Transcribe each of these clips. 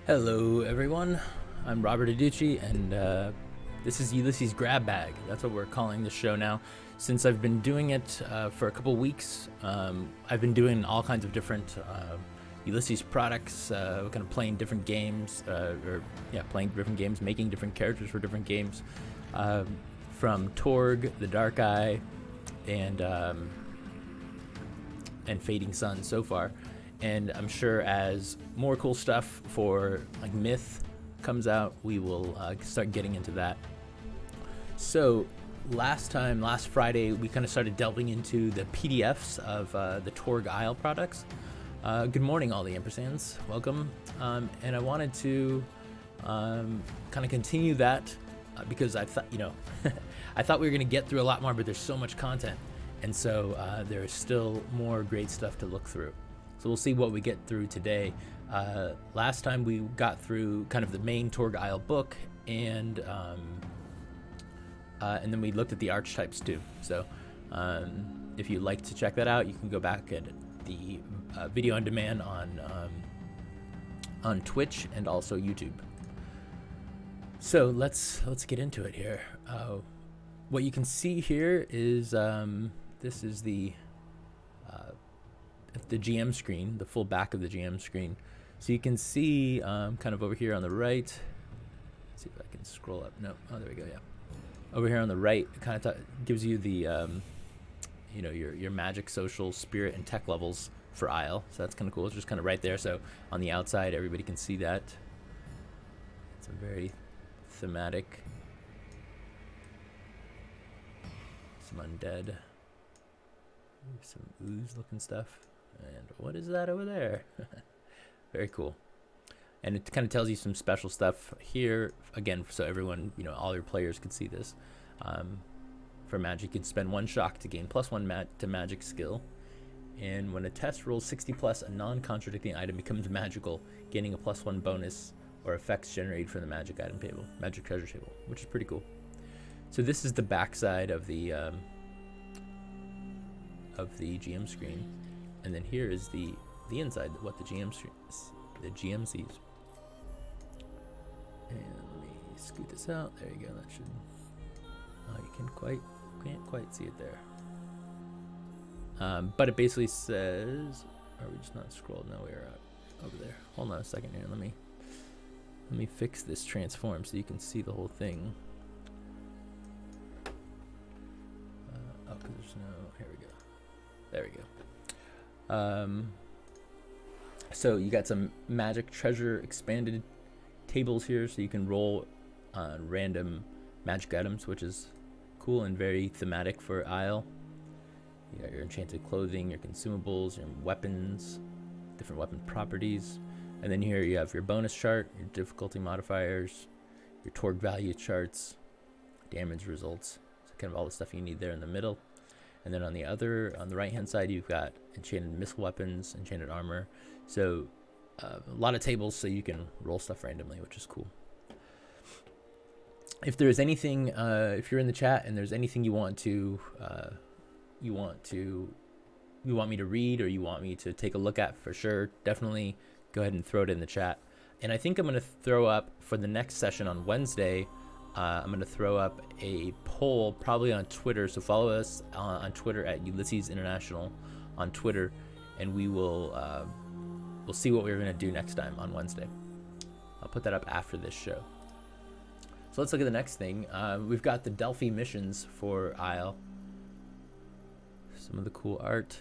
Hello everyone, I'm Robert Aducci, and this is Ulisses Grab Bag. That's what we're calling the show now. Since I've been doing it for a couple weeks, I've been doing all kinds of different Ulisses products, kind of playing different games, playing different games, making different characters for different games, from Torg, the Dark Eye, and Fading Sun so far. And I'm sure as more cool stuff for like Myth comes out, we will start getting into that. So last Friday, we kind of started delving into the PDFs of the Torg Aysle products. Good morning, all the ampersands. Welcome. And I wanted to kind of continue that because I thought, I thought we were going to get through a lot more, but there's so much content. And so there's still more great stuff to look through. So we'll see what we get through today. Last time we got through kind of the main Torg Aysle book, and then we looked at the archetypes too. So if you'd like to check that out, you can go back at the video on demand on Twitch and also YouTube. So let's get into it here. What you can see here is this is the GM screen, the full back of the GM screen. So you can see kind of over here on the right. Let's see if I can scroll up. No, oh, there we go. Yeah, over here on the right, it kind of gives you the your magic, social, spirit, and tech levels for Aysle. So that's kind of cool. It's just kind of right there. So on the outside, everybody can see that. It's a very thematic. Some undead. Some ooze looking stuff. And what is that over there? Very cool. And it kind of tells you some special stuff here, again, so everyone, all your players could see this. For magic, you can spend 1 shock to gain +1 to magic skill. And when a test rolls 60 plus, a non-contradicting item becomes magical, gaining a +1 bonus or effects generated from the magic item table, magic treasure table, which is pretty cool. So this is the backside of the GM screen, and then here is the inside, what the GM sees. And let me scoot this out. There you go. That should. You can't quite see it there. But it basically says, are we just not scrolled? No, we're over there. Hold on a second here. Let me fix this transform so you can see the whole thing. Because there's no. Here we go. There we go. So you got some magic treasure expanded tables here, so you can roll random magic items, which is cool and very thematic for Aysle. You got your enchanted clothing, your consumables, your weapons, different weapon properties, and then here you have your bonus chart, your difficulty modifiers, your Torg value charts, damage results, so kind of all the stuff you need there in the middle. And then on the right hand side, you've got enchanted missile weapons, enchanted armor. So a lot of tables, so you can roll stuff randomly, which is cool. If there's anything, if you're in the chat and there's anything you want me to read or you want me to take a look at, for sure, definitely go ahead and throw it in the chat. And I think I'm going to throw up for the next session on Wednesday. I'm going to throw up a poll probably on Twitter, so follow us on Twitter at Ulisses International on Twitter, and we'll see what we're going to do next time on Wednesday. I'll put that up after this show. So let's look at the next thing. We've got the Delphi missions for Aysle. Some of the cool art.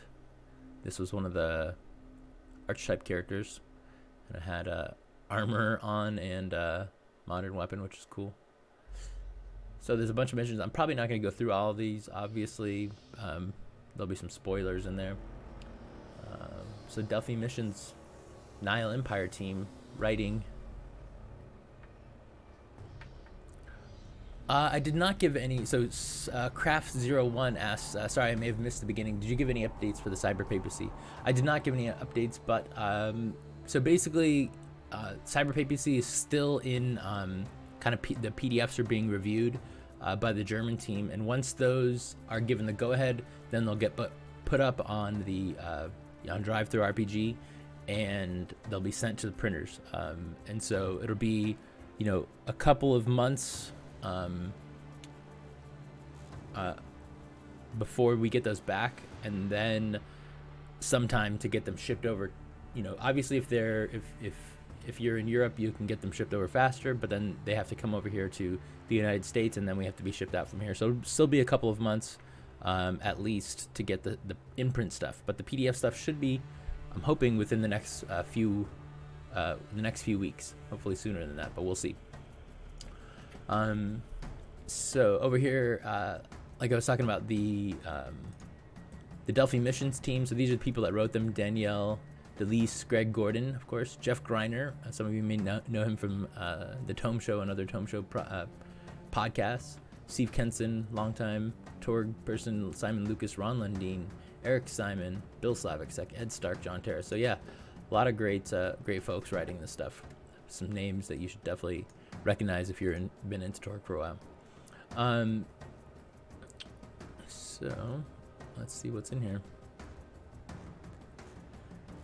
This was one of the archetype characters, and it had armor on and modern weapon, which is cool. So there's a bunch of missions. I'm probably not going to go through all of these, obviously. There'll be some spoilers in there. So Delphi missions, Nile Empire team, writing. I did not give any, so Craft01 asks, sorry, I may have missed the beginning. Did you give any updates for the Cyber Papacy? I did not give any updates, but so basically Cyber Papacy is still in kind of the PDFs are being reviewed by the German team, and once those are given the go-ahead, then they'll get put up on the on DriveThru RPG, and they'll be sent to the printers. And so it'll be, a couple of months before we get those back, and then sometime to get them shipped over. Obviously if you're in Europe, you can get them shipped over faster, but then they have to come over here to the United States, and then we have to be shipped out from here. So it'll still be a couple of months at least to get the imprint stuff, but the PDF stuff should be, I'm hoping, within the next few weeks, hopefully sooner than that, but we'll see. So over here, like I was talking about, the Delphi missions team. So these are the people that wrote them: Danielle, Delise, Greg Gordon, of course, Jeff Greiner. Some of you may know him from the Tome Show and other Tome Show podcasts. Steve Kenson, longtime Torg person, Simon Lucas, Ron Lundeen, Eric Simon, Bill Slavicsek, Ed Stark, John Terra. So yeah, a lot of great folks writing this stuff. Some names that you should definitely recognize if you're been into Torg for a while. So let's see what's in here.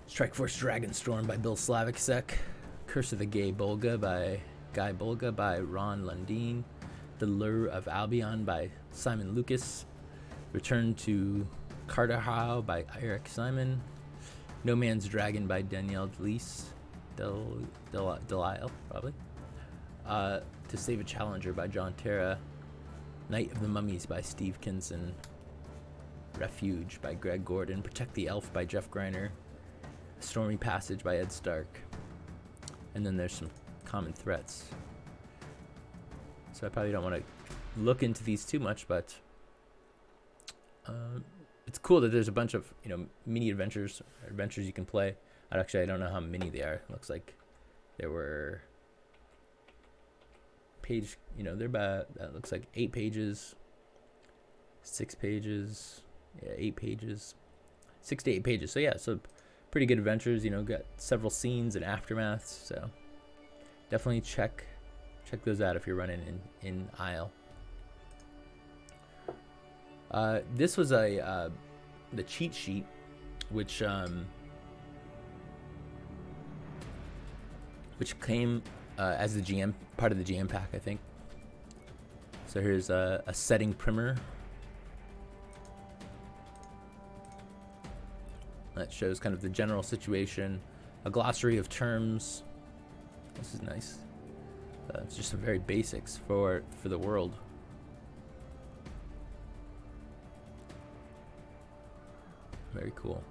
Strike Force Dragonstorm by Bill Slavicsek. Curse of the Gay Bolga by Guy Bolga by Ron Lundeen. The Lure of Albion by Simon Lucas. Return to Carterhow by Eric Simon. No Man's Dragon by Danielle Delise. Delisle, probably. To Save a Challenger by John Terra. Night of the Mummies by Steve Kinson. Refuge by Greg Gordon. Protect the Elf by Jeff Greiner. Stormy Passage by Ed Stark. And then there's some common threats. So I probably don't want to look into these too much, but it's cool that there's a bunch of mini adventures you can play. I don't know how many they are. It looks like there were they're about, that looks like 8 pages, 6 pages, 8 pages, 6 to 8 pages. So yeah, so pretty good adventures. Got several scenes and aftermaths. So definitely check those out if you're running in Aysle. This was the cheat sheet, which came as the GM part of the GM pack, I think. So here's a setting primer that shows kind of the general situation, a glossary of terms. This is nice. It's just some very basics for the world. Very cool.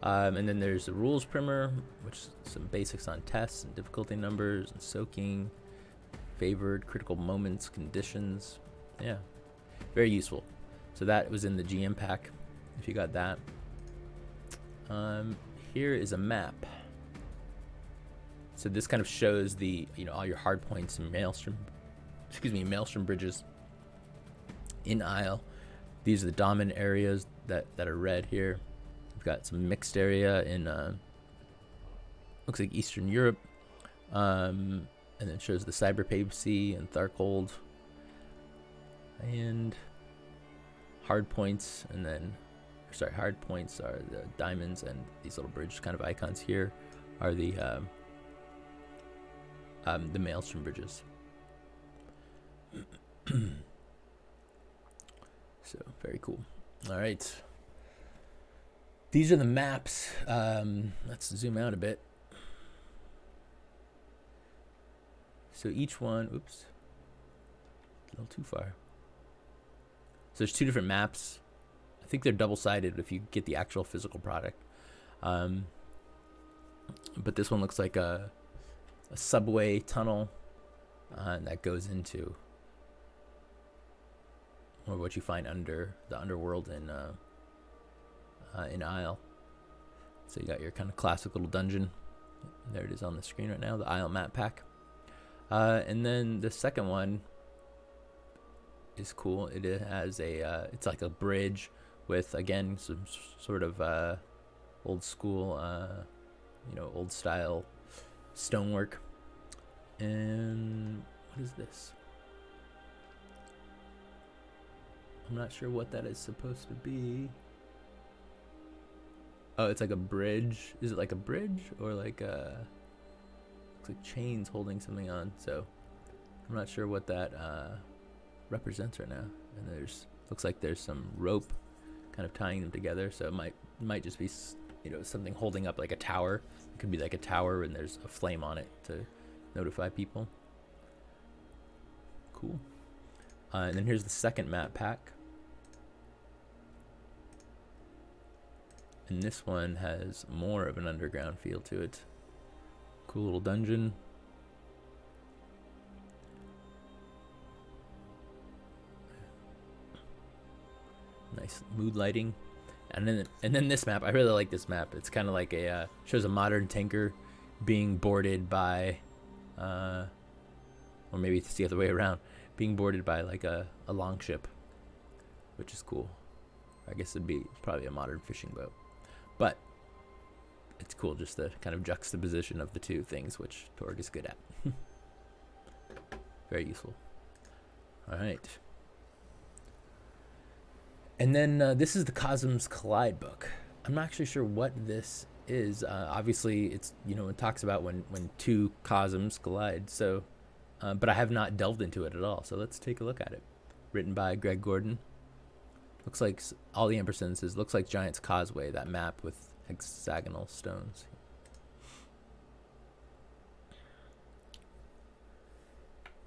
And then there's the rules primer, which is some basics on tests and difficulty numbers and soaking, favored, critical moments, conditions. Yeah, very useful. So that was in the GM pack, if you got that. Here is a map. So this kind of shows the all your hard points and maelstrom bridges in Aysle. These are the dominant areas that are red here. We've got some mixed area in looks like Eastern Europe, and then it shows the Cyber Papacy and Tharkold, and hard points, and then hard points are the diamonds, and these little bridge kind of icons here are the maelstrom bridges. So very cool. All right, these are the maps. Let's zoom out a bit. So each one, oops, a little too far. So there's 2 different maps. I think they're double-sided if you get the actual physical product. But this one looks like a subway tunnel that goes into, or what you find under the underworld in Aysle. So you got your kind of classic little dungeon. There it is on the screen right now, the Aysle map pack. And then the second one is cool. It has it's like a bridge with, again, some sort of old school, old style stonework. And what is this? I'm not sure what that is supposed to be. Oh, it's like a bridge. Is it like a bridge or like a? Looks like chains holding something on. So I'm not sure what that represents right now. And there's looks like there's some rope kind of tying them together. So it might just be, you know, something holding up like a tower. It could be like a tower and there's a flame on it to notify people. Cool. And then here's the second map pack. And this one has more of an underground feel to it. Cool little dungeon. Nice mood lighting. And then this map, I really like this map. It's kind of like a shows a modern tanker being boarded by or maybe it's the other way around, being boarded by like a longship, which is cool. I guess it'd be probably a modern fishing boat. But it's cool, just the kind of juxtaposition of the two things, which Torg is good at. Very useful. All right. And then this is the Cosms Collide book. I'm not actually sure what this is. Obviously, it's, you know, it talks about when two cosms collide. So, but I have not delved into it at all. So let's take a look at it. Written by Greg Gordon. Looks like all the ampersands says looks like Giant's Causeway, that map with hexagonal stones.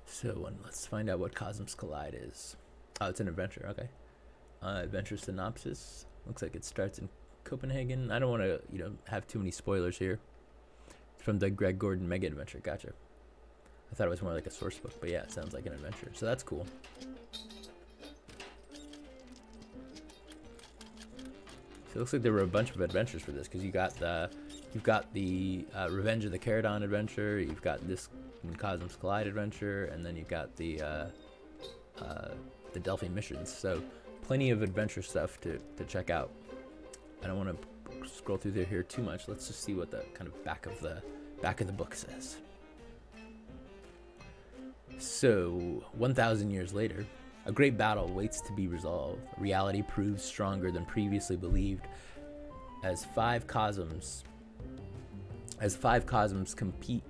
So let's find out what Cosms Collide is. Oh, it's an adventure. Okay. Adventure synopsis. Looks like it starts in Copenhagen. I don't want to, you know, have too many spoilers here. It's from the Greg Gordon Mega Adventure. Gotcha. I thought it was more like a source book, but yeah, it sounds like an adventure. So that's cool. So it looks like there were a bunch of adventures for this, because you've got the Revenge of the Caradon adventure, you've got this Cosms Collide adventure, and then you've got the Delphi missions. So plenty of adventure stuff to check out. I don't want to scroll through here too much. Let's just see what the kind of back of the book says. So 1,000 years later, a great battle waits to be resolved. Reality proves stronger than previously believed as five cosms compete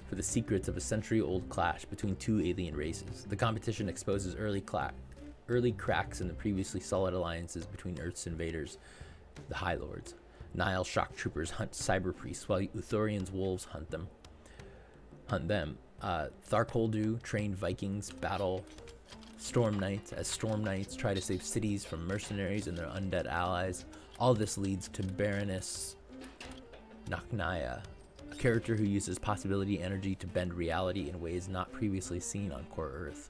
for the secrets of a century-old clash between two alien races. The competition exposes early cracks in the previously solid alliances between Earth's invaders, the High Lords. Nile shock troopers hunt cyber priests, while Uthorian's wolves hunt them. Tharkoldu trained Vikings battle Storm Knights as Storm Knights try to save cities from mercenaries and their undead allies. All this leads to Baroness Naknaya, a character who uses possibility energy to bend reality in ways not previously seen on Core Earth.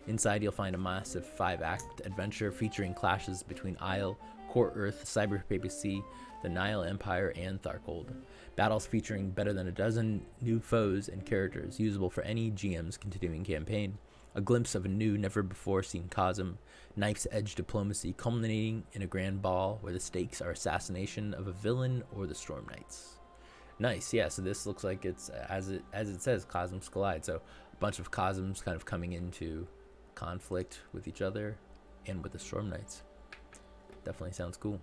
Inside, you'll find a massive 5-act adventure featuring clashes between Aysle, Core Earth, Cyber Papacy, the Nile Empire, and Tharkold. Battles featuring better than a dozen new foes and characters usable for any GM's continuing campaign. A glimpse of a new, never-before-seen Cosm, knife's edge diplomacy culminating in a grand ball where the stakes are assassination of a villain or the Storm Knights. Nice, yeah, so this looks like it's, as it says, Cosms Collide. So a bunch of Cosms kind of coming into conflict with each other and with the Storm Knights. Definitely sounds cool.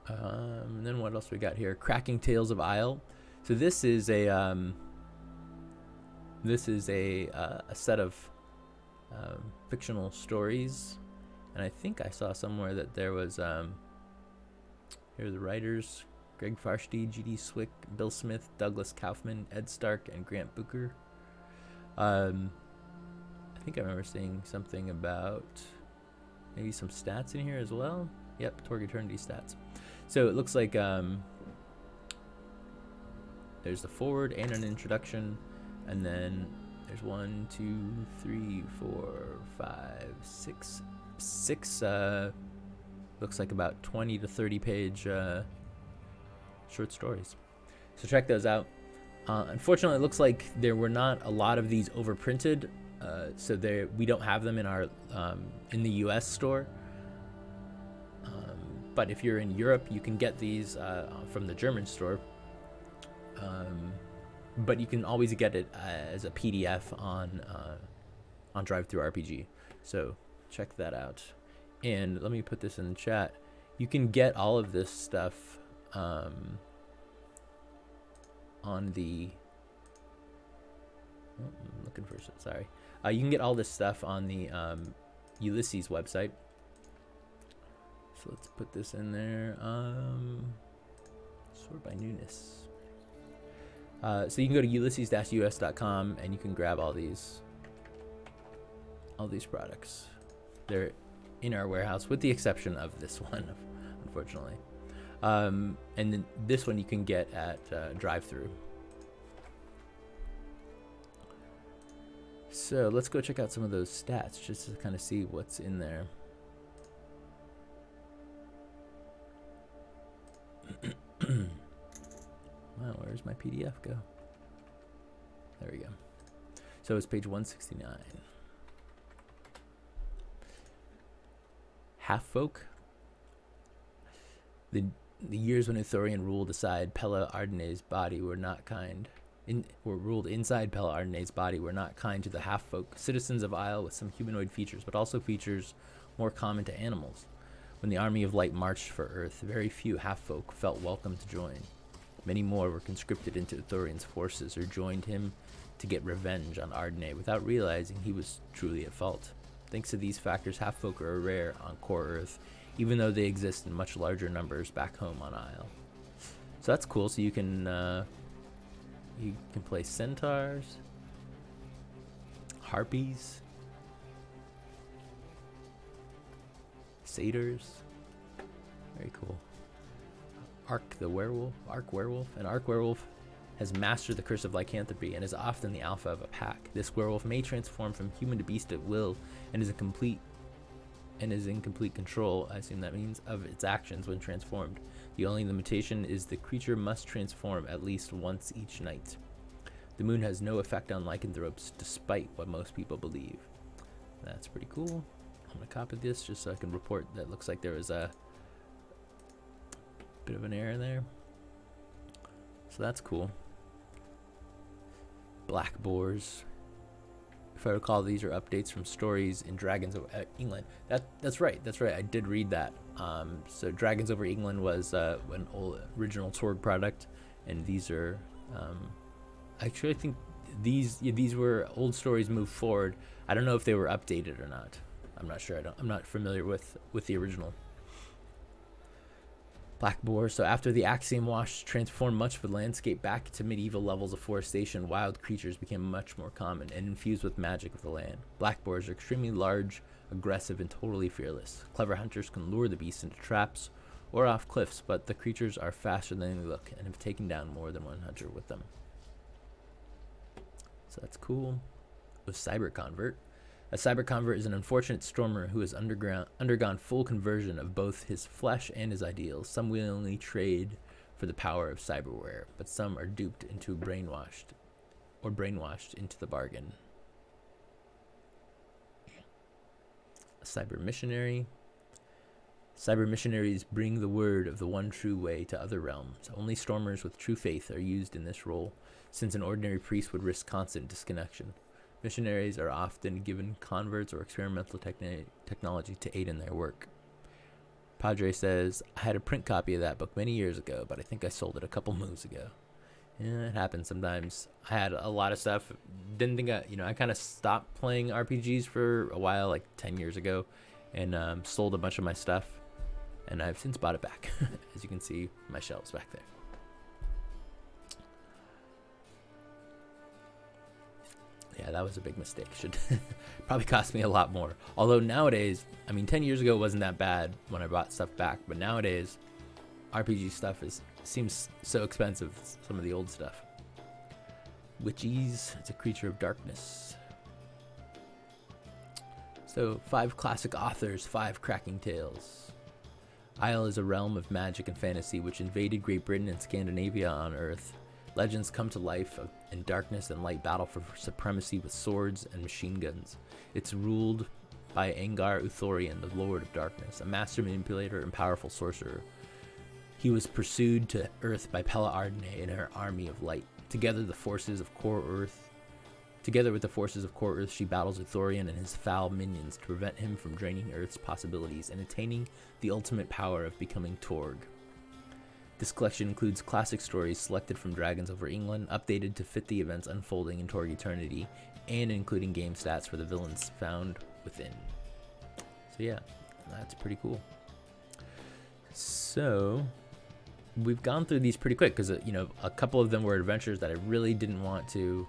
And then what else we got here? Cracking Tales of Aylse. So this is a set of fictional stories, and I think I saw somewhere that there was here are the writers: Greg Farshty, G.D. Swick, Bill Smith, Douglas Kaufman, Ed Stark, and Grant Booker. I think I remember seeing something about maybe some stats in here as well. Yep, Torg Eternity stats. So it looks like there's the forward and an introduction, and then there's 1, 2, 3, 4, 5, 6 looks like about 20 to 30 page short stories. So check those out. Unfortunately, it looks like there were not a lot of these overprinted, so we don't have them in our in the US store. But if you're in Europe, you can get these from the German store. But you can always get it as a PDF on DriveThru RPG. So check that out. And let me put this in the chat. You can get all of this stuff on the... Oh, I'm looking for... Sorry. You can get all this stuff on the Ulisses website. So let's put this in there. Sort by newness. So you can go to ulysses-us.com and you can grab all these products. They're in our warehouse with the exception of this one, unfortunately. And then this one you can get at DriveThru. So let's go check out some of those stats just to kind of see what's in there. Wow, where's my PDF go? There we go. So it's page 169. Half folk. The years when Ithorian ruled aside Pella Ardenae's body were not kind. Ruled inside Pella Ardenae's body were not kind to the half folk, citizens of Aysle with some humanoid features, but also features more common to animals. When the army of light marched for Earth, very few half folk felt welcome to join. Many more were conscripted into Ithorian's forces or joined him to get revenge on Ardenae without realizing he was truly at fault. Thanks to these factors, half folk are rare on core Earth, even though they exist in much larger numbers back home on Aysle. So that's cool. So you can play centaurs, harpies, satyrs. Very cool. Ark werewolf. An Ark werewolf has mastered the curse of lycanthropy and is often the alpha of a pack. This werewolf may transform from human to beast at will and is in complete control, I assume that means, of its actions when transformed. The only limitation is the creature must transform at least once each night. The moon has no effect on lycanthropes, despite what most people believe. That's pretty cool. I'm going to copy this just so I can report that looks like there was a bit of an error there. So that's cool. Black boars. If I recall, these are updates from stories in Dragons of England. That's right. I did read that. So Dragons over England was an old original Torg product, and these are actually I think these were old stories moved forward. I don't know if they were updated or not. I'm not sure. I'm not familiar with the original. Black boar. So after the Axiom Wash transformed much of the landscape back to medieval levels of forestation, wild creatures became much more common and infused with magic of the land. Black boars are extremely large, aggressive, and totally fearless. Clever hunters can lure the beasts into traps or off cliffs, but the creatures are faster than they look and have taken down more than one hunter with them. So that's cool. A cyber convert. A cyber convert is an unfortunate stormer who has undergone full conversion of both his flesh and his ideals. Some willingly trade for the power of cyberware, but some are duped into brainwashed into the bargain. A cyber missionary. Cyber missionaries bring the word of the one true way to other realms. Only stormers with true faith are used in this role, since an ordinary priest would risk constant disconnection. Missionaries are often given converts or experimental technology to aid in their work. Padre says, I had a print copy of that book many years ago, but I think I sold it a couple moves ago. Yeah, it happens sometimes. I had a lot of stuff. Didn't think I kind of stopped playing RPGs for a while, like 10 years ago, and sold a bunch of my stuff. And I've since bought it back. As you can see, my shelves back there. Yeah, that was a big mistake. Should probably cost me a lot more. Although nowadays, 10 years ago wasn't that bad when I bought stuff back, but nowadays, RPG stuff seems so expensive. Some of the old stuff. Witches, it's a creature of darkness. So 5 classic authors, 5 cracking tales. Aysle is a realm of magic and fantasy which invaded Great Britain and Scandinavia on Earth. Legends come to life, and darkness and light battle for supremacy with swords and machine guns. It's ruled by Angar Uthorian, the Lord of Darkness, a master manipulator and powerful sorcerer. He was pursued to Earth by Pella Ardenae and her army of light. Together, the forces of core Earth Together with the forces of Core Earth, she battles Ithorian and his foul minions to prevent him from draining Earth's possibilities and attaining the ultimate power of becoming Torg. This collection includes classic stories selected from Dragons Over England, updated to fit the events unfolding in Torg Eternity, and including game stats for the villains found within. So yeah, that's pretty cool. So we've gone through these pretty quick because a couple of them were adventures that I really didn't want to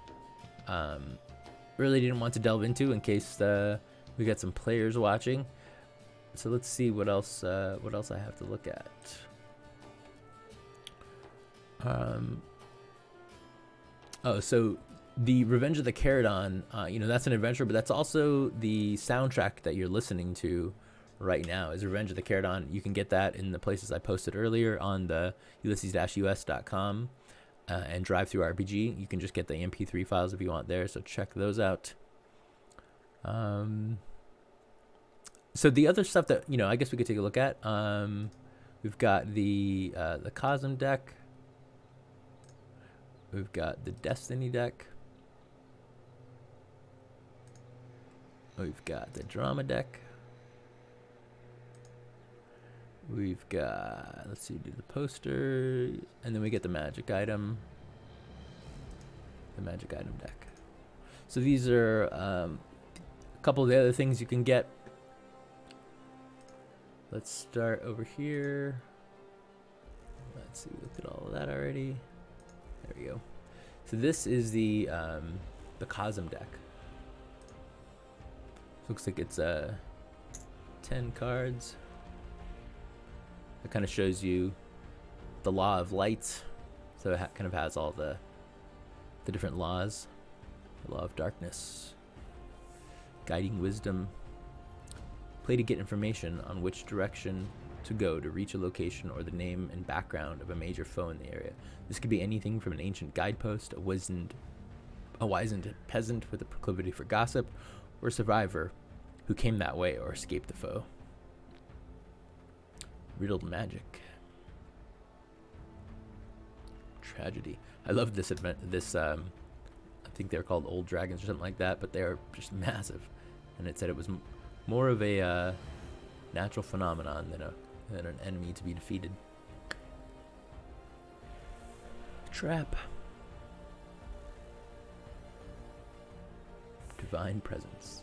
delve into in case we got some players watching. So let's see what else I have to look at. So the Revenge of the Caradon, that's an adventure, but that's also the soundtrack that you're listening to right now is Revenge of the Caradon. You can get that in the places I posted earlier on the Ulisses-us.com and DriveThru RPG. You can just get the MP3 files if you want there, so check those out. So the other stuff that, I guess we could take a look at, we've got the Cosm deck. We've got the Destiny deck. We've got the Drama deck. We've got, let's see, do the poster, and then we get the magic item. The magic item deck. So these are a couple of the other things you can get. Let's start over here. Let's see, we looked at all of that already. There we go. So this is the Cosm deck. Looks like it's 10 cards. It kind of shows you the law of light. So it kind of has all the different laws. The law of darkness. Guiding wisdom. Play to get information on which direction to go to reach a location or the name and background of a major foe in the area. This could be anything from an ancient guidepost, a wizened peasant with a proclivity for gossip, or a survivor who came that way or escaped the foe. Riddled magic. Tragedy. I love this event. I think they're called old dragons or something like that, but they're just massive. And it said it was more of a natural phenomenon than an enemy to be defeated. Trap. Divine presence.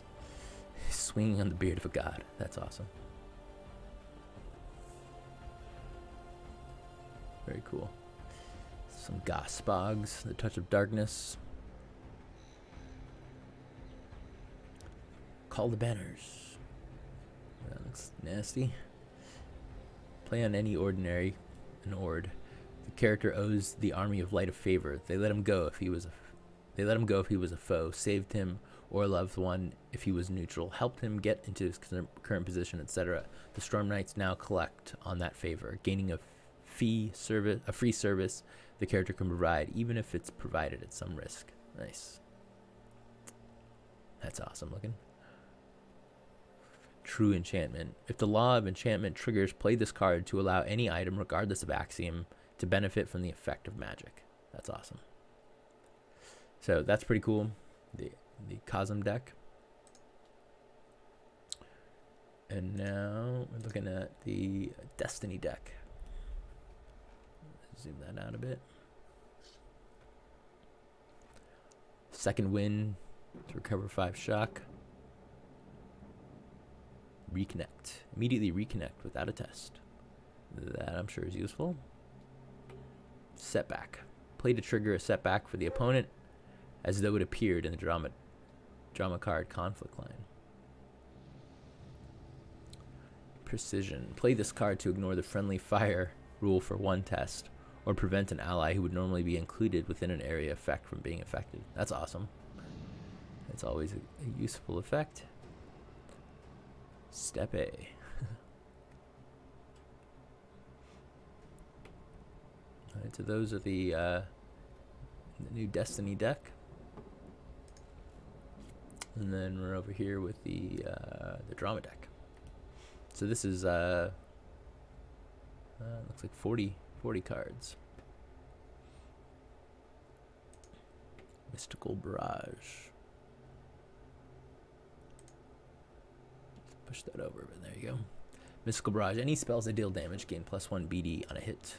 Swinging on the beard of a god. That's awesome. Very cool. Some Gospogs, the touch of darkness. Call the banners. That looks nasty. Play on any ordinary, an ord. The character owes the army of light a favor. They let him go if he was a foe, saved him or a loved one if he was neutral, helped him get into his current position, etc. The Storm Knights now collect on that favor, gaining a free service the character can provide, even if it's provided at some risk. Nice. That's awesome looking. True enchantment. If the law of enchantment triggers, play this card to allow any item, regardless of axiom, to benefit from the effect of magic. That's awesome. So that's pretty cool. The Cosm deck. And now we're looking at the Destiny deck. Zoom that out a bit. Second win to recover 5 shock. Reconnect. Immediately reconnect without a test. That I'm sure is useful. Setback. Play to trigger a setback for the opponent as though it appeared in the drama card conflict line. Precision. Play this card to ignore the friendly fire rule for 1 test or prevent an ally who would normally be included within an area effect from being affected. That's awesome. That's always a useful effect. Step A. Alright, so those are the new Destiny deck. And then we're over here with the Drama deck. So this is looks like 40 cards. Mystical Barrage. Push that over, but there you go. Mystical Barrage. Any spells that deal damage gain +1 BD on a hit.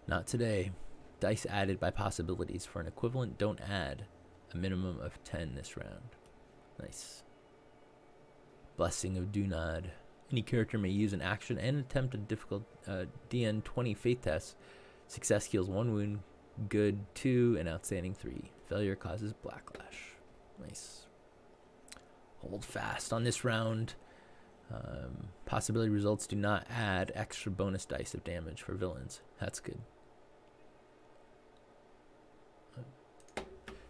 Not today. Dice added by possibilities. For an equivalent, don't add. A minimum of 10 this round. Nice. Blessing of Dunod. Any character may use an action and attempt a difficult DN 20 Faith test. Success heals 1 wound, good 2, and outstanding 3. Failure causes backlash. Nice. Hold fast on this round. Possibility results do not add extra bonus dice of damage for villains. That's good.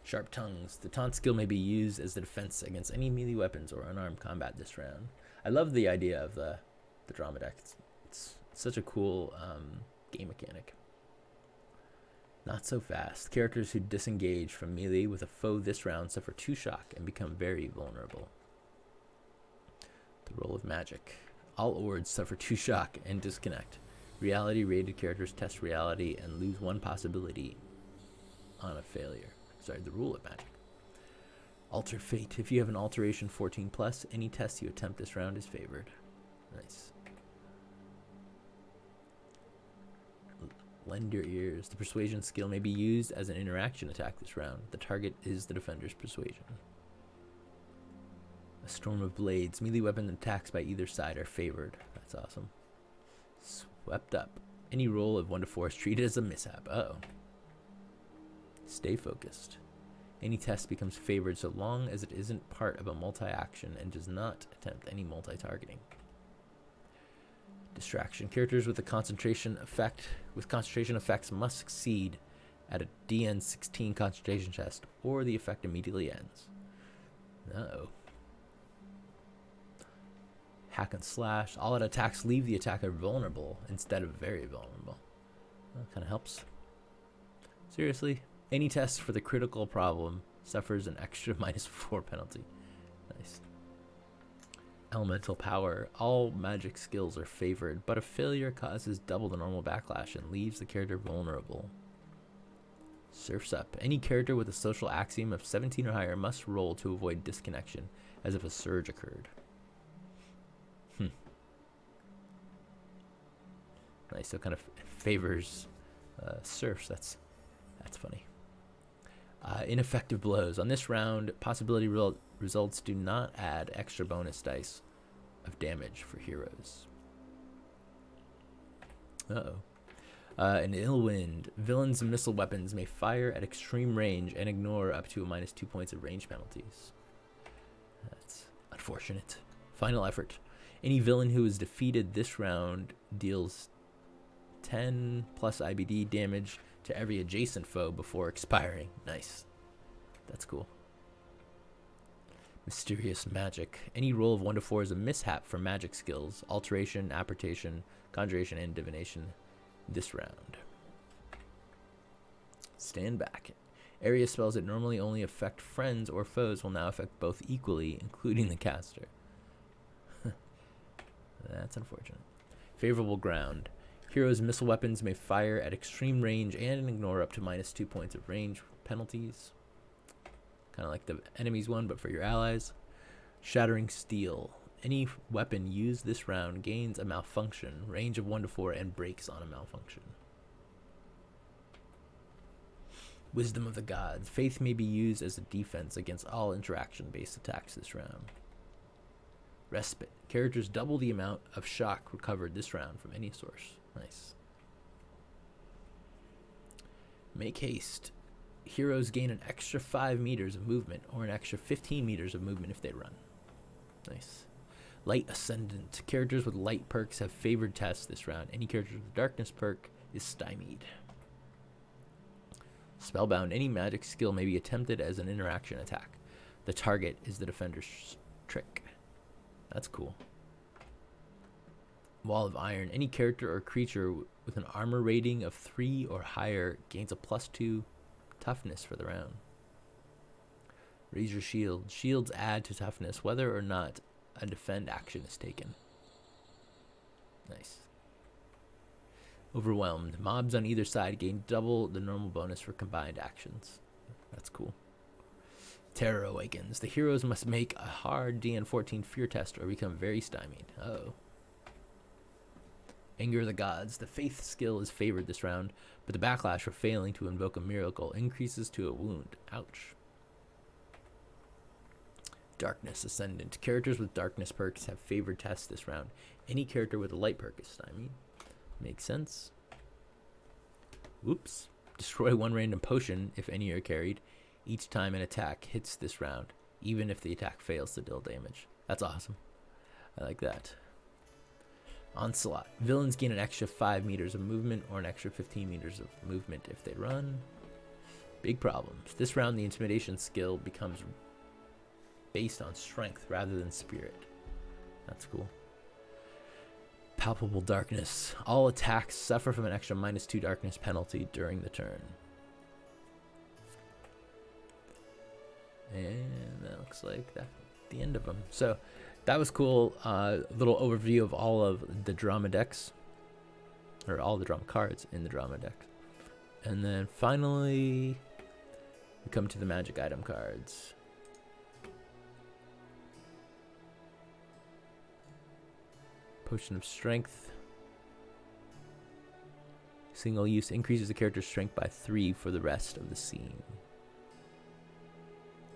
Sharp Tongues. The taunt skill may be used as the defense against any melee weapons or unarmed combat this round. I love the idea of the drama deck. It's such a cool game mechanic. Not so fast. Characters who disengage from melee with a foe this round suffer 2 shock and become very vulnerable. The Roll of Magic. All Ords suffer 2 shock and disconnect. Reality rated characters test reality and lose 1 possibility on a failure. Sorry, the Rule of Magic. Alter Fate. If you have an alteration 14+, any test you attempt this round is favored. Nice. Lend your ears. The Persuasion skill may be used as an interaction attack this round. The target is the defender's persuasion. A Storm of Blades. Melee weapon attacks by either side are favored. That's awesome. Swept Up. Any roll of 1 to 4 is treated as a mishap. Uh-oh. Stay focused. Any test becomes favored so long as it isn't part of a multi-action and does not attempt any multi-targeting. Distraction. Characters with concentration effects must succeed at a DN 16 concentration test or the effect immediately ends. Uh-oh. Hack and Slash. All out attacks leave the attacker vulnerable instead of very vulnerable. That kind of helps. Seriously? Any test for the critical problem suffers an extra -4 penalty. Nice. Elemental Power. All magic skills are favored, but a failure causes double the normal backlash and leaves the character vulnerable. Surf's Up. Any character with a social axiom of 17 or higher must roll to avoid disconnection, as if a surge occurred. Nice. So it kind of favors surfs. That's funny. Ineffective Blows. On this round, possibility results do not add extra bonus dice of damage for heroes. Uh-oh. An Ill Wind. Villains and missile weapons may fire at extreme range and ignore up to a -2 points of range penalties. That's unfortunate. Final Effort. Any villain who is defeated this round deals 10 plus IBD damage to every adjacent foe before expiring. Nice. That's cool. Mysterious Magic. Any roll of 1 to 4 is a mishap for magic skills, alteration, apportation, conjuration, and divination this round. Stand Back. Area spells that normally only affect friends or foes will now affect both equally, including the caster. That's unfortunate. Favorable Ground. Heroes' missile weapons may fire at extreme range and ignore up to -2 points of range penalties. Kind of like the enemy's one, but for your allies. Shattering Steel. Any weapon used this round gains a malfunction, range of 1 to 4, and breaks on a malfunction. Wisdom of the Gods. Faith may be used as a defense against all interaction-based attacks this round. Respite. Characters double the amount of shock recovered this round from any source. Nice. Make Haste. Heroes gain an extra 5 meters of movement or an extra 15 meters of movement if they run. Nice. Light Ascendant. Characters with light perks have favored tests this round. Any character with darkness perk is stymied. Spellbound. Any magic skill may be attempted as an interaction attack. The target is the defender's trick. That's cool. Wall of Iron. Any character or creature with an armor rating of 3 or higher gains a +2 toughness for the round. Raise your shield. Shields add to toughness whether or not a defend action is taken. Nice. Overwhelmed. Mobs on either side gain double the normal bonus for combined actions. That's cool. Terror awakens. The heroes must make a hard DN14 fear test or become very stymied. Uh-oh. Anger of the gods. The faith skill is favored this round, but the backlash for failing to invoke a miracle increases to a wound. Ouch. Darkness ascendant. Characters with darkness perks have favored tests this round. Any character with a light perk is stymied. Makes sense. Oops. Destroy one random potion if any are carried each time an attack hits this round, even if the attack fails to deal damage. That's awesome. I like that. Onslaught. Villains gain an extra 5 meters of movement or an extra 15 meters of movement if they run. Big problems. This round, the intimidation skill becomes based on strength rather than spirit. That's cool. Palpable darkness. All attacks suffer from an extra -2 darkness penalty during the turn. And that looks like that's the end of them. So that was cool. Little overview of all of the drama decks, or all the drama cards in the drama deck. And then finally, we come to the magic item cards. Potion of Strength. Single use increases the character's strength by 3 for the rest of the scene.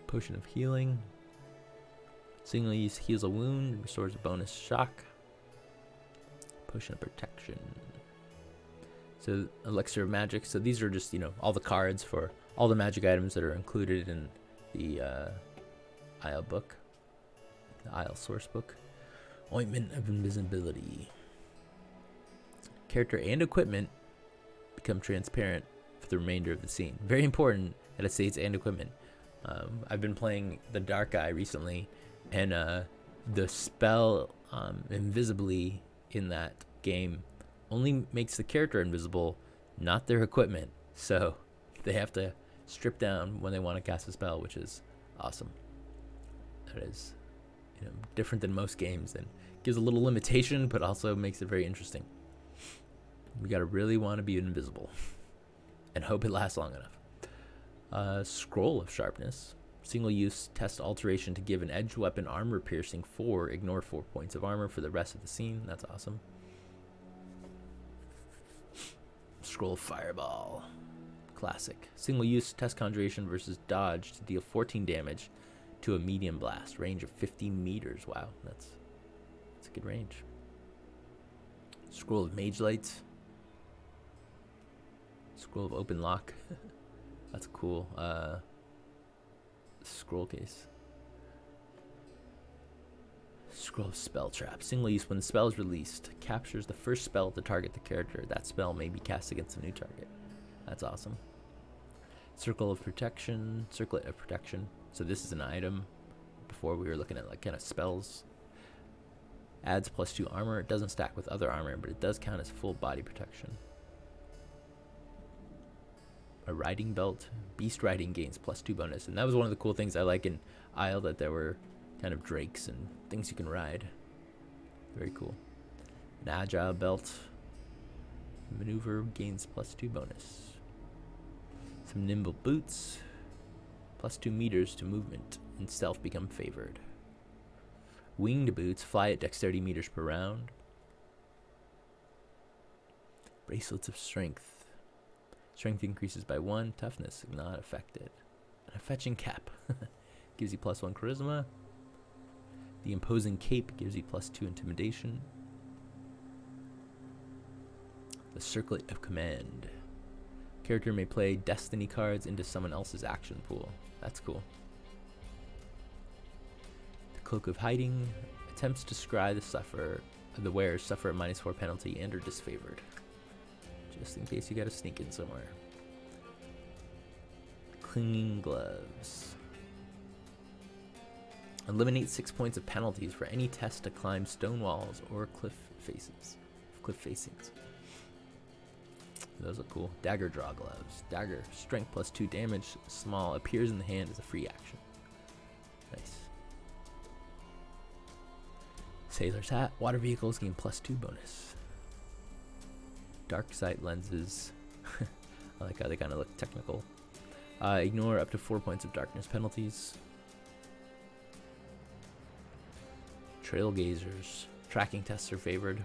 Potion of Healing. Single use heals a wound, restores a bonus shock. Potion of Protection. So Elixir of Magic. So these are just, all the cards for all the magic items that are included in the Aysle book, the Aysle source book. Ointment of Invisibility. Character and equipment become transparent for the remainder of the scene. Very important that it states and equipment. I've been playing the Dark Eye recently, and the spell Invisibly in that game only makes the character invisible, not their equipment. So they have to strip down when they want to cast a spell, which is awesome. That is different than most games, and gives a little limitation, but also makes it very interesting. We gotta really want to be invisible and hope it lasts long enough. Scroll of Sharpness. Single use test alteration to give an edge weapon armor piercing 4, ignore 4 points of armor for the rest of the scene. That's awesome. Scroll of Fireball. Classic. Single use test conjuration versus dodge to deal 14 damage to a medium blast. Range of 50 meters. Wow, that's a good range. Scroll of Mage Light. Scroll of Open Lock. That's cool. Scroll case. Scroll of Spell Trap. Single use. When the spell is released, captures the first spell to target the character. That spell may be cast against a new target. That's awesome. Circle of Protection. Circlet of Protection. So this is an item. Before we were looking at kind of spells. Adds +2 armor. It doesn't stack with other armor, but it does count as full body protection. A riding belt. Beast riding gains +2 bonus. And that was one of the cool things I like in Aysle, that there were kind of drakes and things you can ride. Very cool. An agile belt. Maneuver gains +2 bonus. Some nimble boots. +2 meters to movement and stealth become favored. Winged boots fly at dexterity meters per round. Bracelets of Strength. Strength increases by 1. Toughness not affected. And a fetching cap. Gives you +1 charisma. The imposing cape gives you +2 intimidation. The Circlet of Command. Character may play destiny cards into someone else's action pool. That's cool. The Cloak of Hiding. Attempts to scry the wearers suffer a -4 penalty and are disfavored. Just in case you gotta sneak in somewhere. Clinging Gloves. Eliminate 6 points of penalties for any test to climb stone walls or cliff facings. Those are cool. Dagger Draw Gloves. Dagger. Strength +2 damage. Small. Appears in the hand as a free action. Nice. Sailor's Hat. Water vehicles gain +2 bonus. Dark sight lenses. I like how they kind of look technical. Ignore up to 4 points of darkness penalties. Trailgazers. Tracking tests are favored.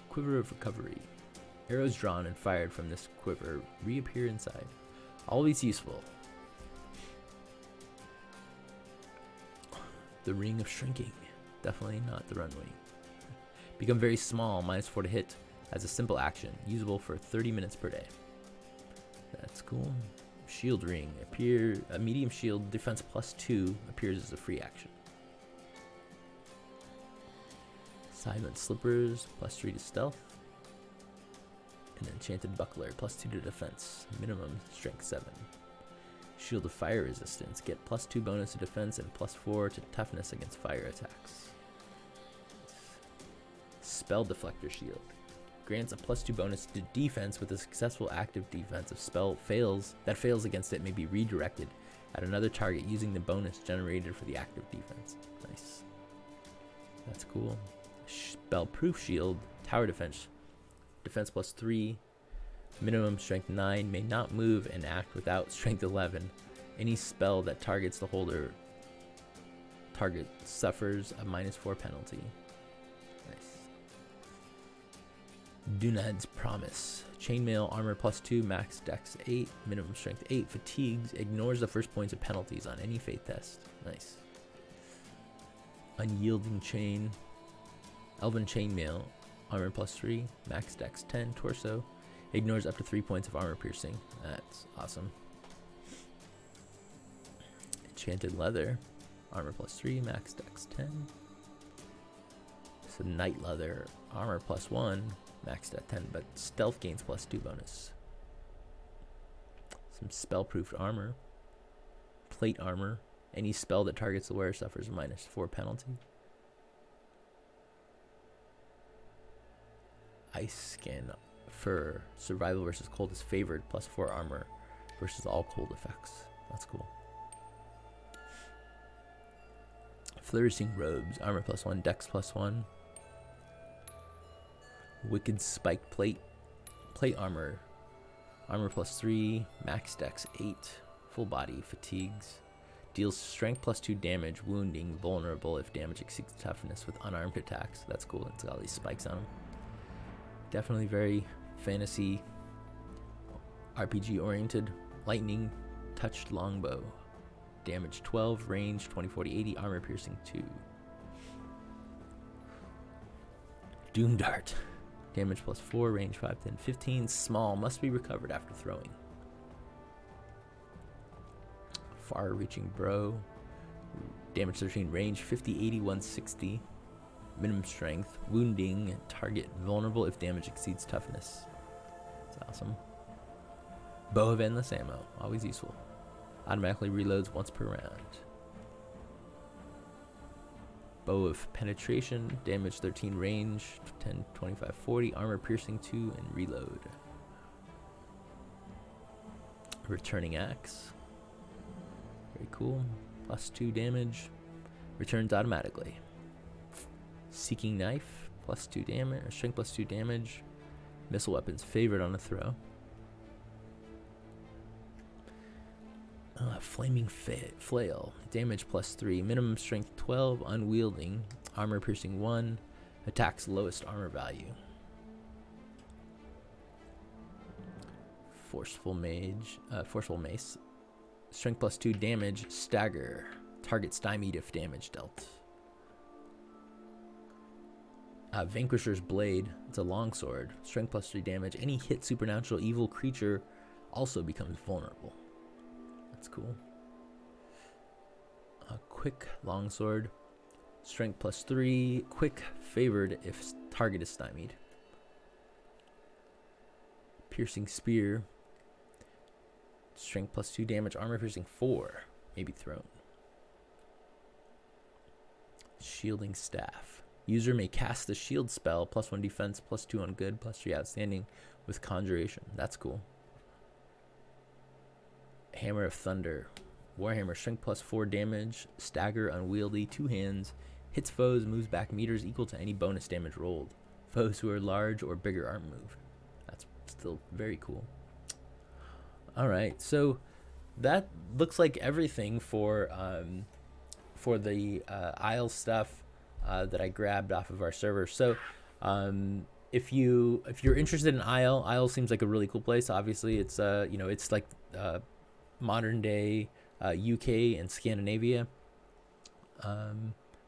Quiver of Recovery. Arrows drawn and fired from this quiver reappear inside. Always useful. The Ring of Shrinking. Definitely not the runway. Become very small, -4 to hit, as a simple action, usable for 30 minutes per day. That's cool. Shield Ring. A medium shield, defense +2, appears as a free action. Silent Slippers, +3 to stealth. And Enchanted Buckler, +2 to defense, minimum strength 7. Shield of Fire Resistance, get +2 bonus to defense and +4 to toughness against fire attacks. Spell Deflector Shield, grants a +2 bonus to defense with a successful active defense. If spell fails against it may be redirected at another target using the bonus generated for the active defense. Nice. That's cool. Spell Proof Shield, tower defense +3, minimum strength 9, may not move and act without strength 11. Any spell that targets the holder target suffers a -4 penalty. Nice. Dunad's Promise, chainmail, armor +2, max dex 8, minimum strength 8, fatigues, ignores the first points of penalties on any fate test. Nice. Unyielding Chain, Elven Chainmail, armor +3, max dex 10, torso, ignores up to 3 points of armor piercing. That's awesome. Enchanted Leather, armor +3, max dex 10. So Night Leather, armor +1, max dex 10, but stealth gains +2 bonus. Some spell-proofed armor. Plate Armor, any spell that targets the wearer suffers a -4 penalty. Ice Skin Fur, survival versus cold is favored, +4 armor versus all cold effects. That's cool. Flourishing Robes, armor +1, dex +1. Wicked Spiked Plate, plate armor, armor +3, max dex 8, full body, fatigues. Deals strength +2 damage, wounding, vulnerable if damage exceeds toughness with unarmed attacks. That's cool. It's got all these spikes on them. Definitely very fantasy, RPG oriented. Lightning Touched Longbow, damage 12, range 20, 40, 80, armor piercing 2. Doom Dart, damage +4, range 5, 10, 15, small, must be recovered after throwing. Far Reaching Bow, damage 13, range 50, 80, 160. Minimum strength, wounding, target vulnerable if damage exceeds toughness. That's awesome. Bow of Endless Ammo, always useful. Automatically reloads once per round. Bow of Penetration, damage 13, range 10, 25, 40, armor piercing 2, and reload. Returning Axe, very cool, +2 damage, returns automatically. Seeking Knife, +2 damage, or strength +2 damage. Missile weapons favored on a throw. Flaming Flail, damage +3, minimum strength 12, unwielding, armor piercing 1, attacks lowest armor value. Forceful Mace, strength +2 damage, stagger, target stymied if damage dealt. Vanquisher's Blade, it's a longsword, strength +3 damage. Any hit supernatural evil creature also becomes vulnerable. That's cool. Quick Longsword, strength +3, quick, favored if target is stymied. Piercing Spear, strength +2 damage, armor piercing 4, may be thrown. Shielding Staff. User may cast the shield spell, +1 defense, +2 on good, +3 outstanding with conjuration. That's cool. Hammer of Thunder. Warhammer, strength +4 damage, stagger, unwieldy, 2 hands, hits foes, moves back meters equal to any bonus damage rolled. Foes who are large or bigger aren't moved. That's still very cool. All right, so that looks like everything for the Aysle stuff that I grabbed off of our server. So if you're interested in Aysle seems like a really cool place. Obviously, it's it's like modern day UK and Scandinavia.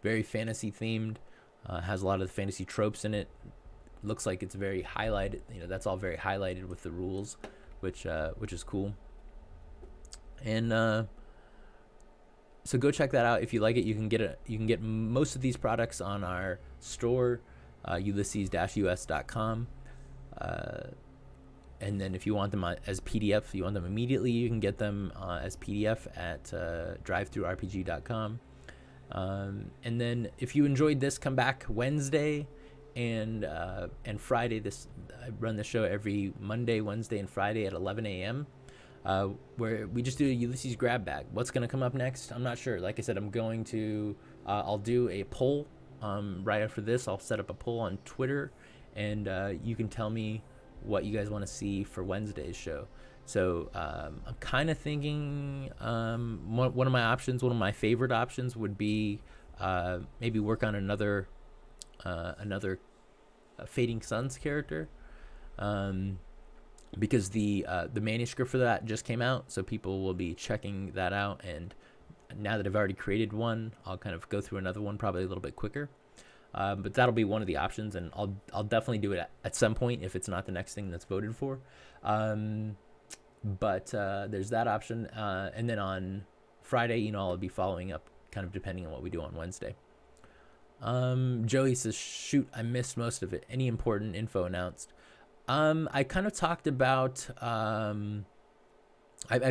Very fantasy themed. Has a lot of the fantasy tropes in it. Looks like it's very highlighted. That's all very highlighted with the rules, which is cool. And so go check that out if you like it. You can get most of these products on our store, ulysses-us.com. And then if you want them as PDF, you want them immediately, you can get them as PDF at DriveThruRPG.com. And then if you enjoyed this, come back Wednesday and Friday. I run the show every Monday, Wednesday, and Friday at 11 a.m. Where we just do a Ulysses grab bag. What's going to come up next? I'm not sure. Like I said, I'll do a poll right after this. I'll set up a poll on Twitter, and you can tell me what you guys want to see for Wednesday's show. So I'm kind of thinking one of my favorite options would be maybe work on another Fading Suns character, because the manuscript for that just came out, so people will be checking that out. And now that I've already created one, I'll kind of go through another one probably a little bit quicker. But that'll be one of the options, and I'll definitely do it at some point if it's not the next thing that's voted for. But there's that option, and then on Friday, I'll be following up, kind of depending on what we do on Wednesday. Joey says, shoot, I missed most of it. Any important info announced? I kind of talked about, I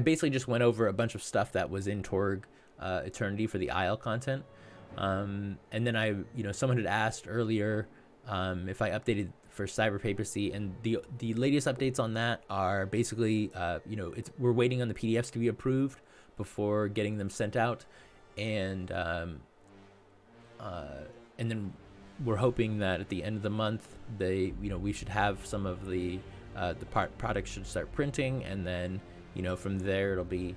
basically just went over a bunch of stuff that was in Torg Eternity for the Aysle content. And then someone had asked earlier if I updated for Cyber Papacy, and the latest updates on that are basically, we're waiting on the PDFs to be approved before getting them sent out, and then we're hoping that at the end of the month we should have some of the products should start printing, and then from there it'll be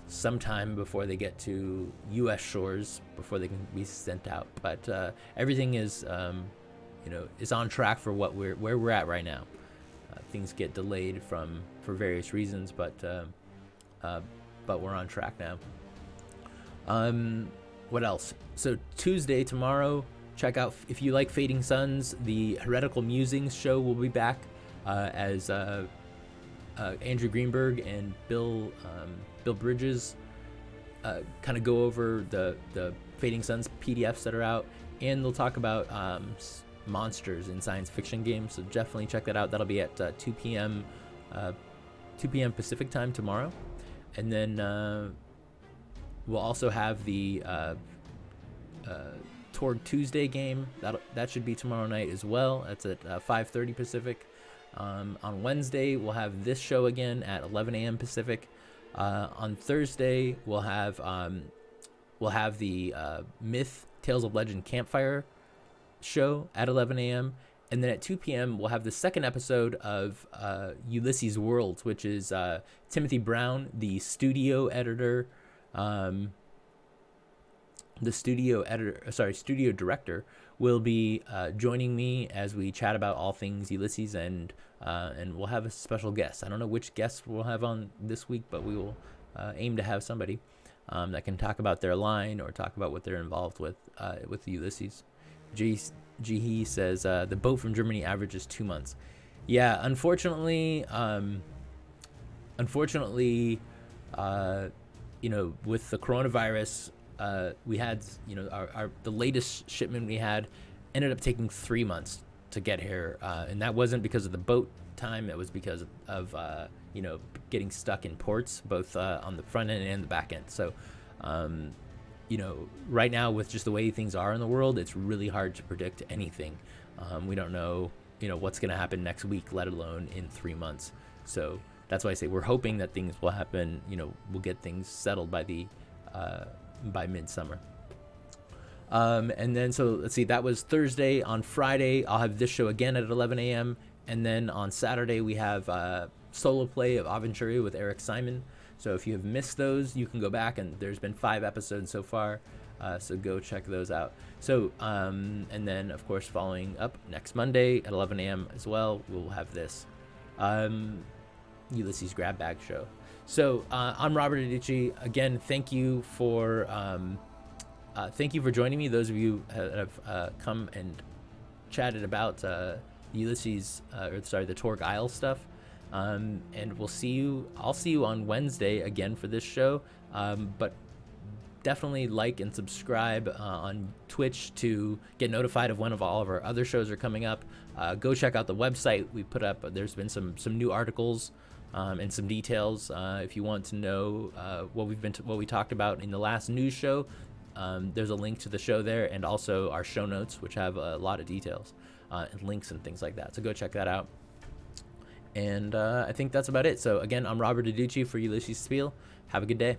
sometime before they get to U.S. shores before they can be sent out. But everything is is on track for where we're at right now. Things get delayed for various reasons, but we're on track now. What else? So Tuesday, tomorrow, check out, if you like Fading Suns, the Heretical Musings show will be back as Andrew Greenberg and Bill Bridges kind of go over the Fading Suns PDFs that are out, and they'll talk about monsters in science fiction games. So definitely check that out. That'll be at 2 p.m. Pacific time tomorrow. And then we'll also have the Torg Tuesday game. That should be tomorrow night as well. That's at 5:30 Pacific. On Wednesday, we'll have this show again at 11 a.m. Pacific. On Thursday, we'll have the Myth Tales of Legend Campfire show at 11 a.m. And then at 2 p.m., we'll have the second episode of Ulysses Worlds, which is Timothy Brown, the studio editor, studio director, will be joining me as we chat about all things Ulysses, and we'll have a special guest. I don't know which guest we'll have on this week, but we will aim to have somebody that can talk about their line or talk about what they're involved with Ulysses. He says the boat from Germany averages 2 months. Yeah, unfortunately, with the coronavirus, we had, the latest shipment we had ended up taking 3 months to get here, and that wasn't because of the boat time. It was because of getting stuck in ports, both on the front end and the back end. So right now, with just the way things are in the world, it's really hard to predict anything. We don't know what's going to happen next week, let alone in 3 months. So that's why I say we're hoping that things will happen. We'll get things settled by midsummer. And then, so let's see, that was Thursday. On Friday, I'll have this show again at 11 a.m. And then on Saturday, we have solo play of Aventuri with Eric Simon. So if you have missed those, you can go back, and there's been 5 episodes so far. So go check those out. So, and then, of course, following up next Monday at 11 a.m. as well, we'll have this Ulisses Grab Bag Show. So I'm Robert Adichie. Again, thank you for joining me. Those of you that have come and chatted about Ulisses, the Torg Eternity Aylse stuff. And I'll see you on Wednesday again for this show. But definitely like and subscribe on Twitch to get notified of when all of our other shows are coming up. Go check out the website we put up. There's been some new articles and some details. If you want to know what we talked about in the last news show, there's a link to the show there, and also our show notes, which have a lot of details and links and things like that. So go check that out. And I think that's about it. So again, I'm Robert Adichie for Ulisses Spiel. Have a good day.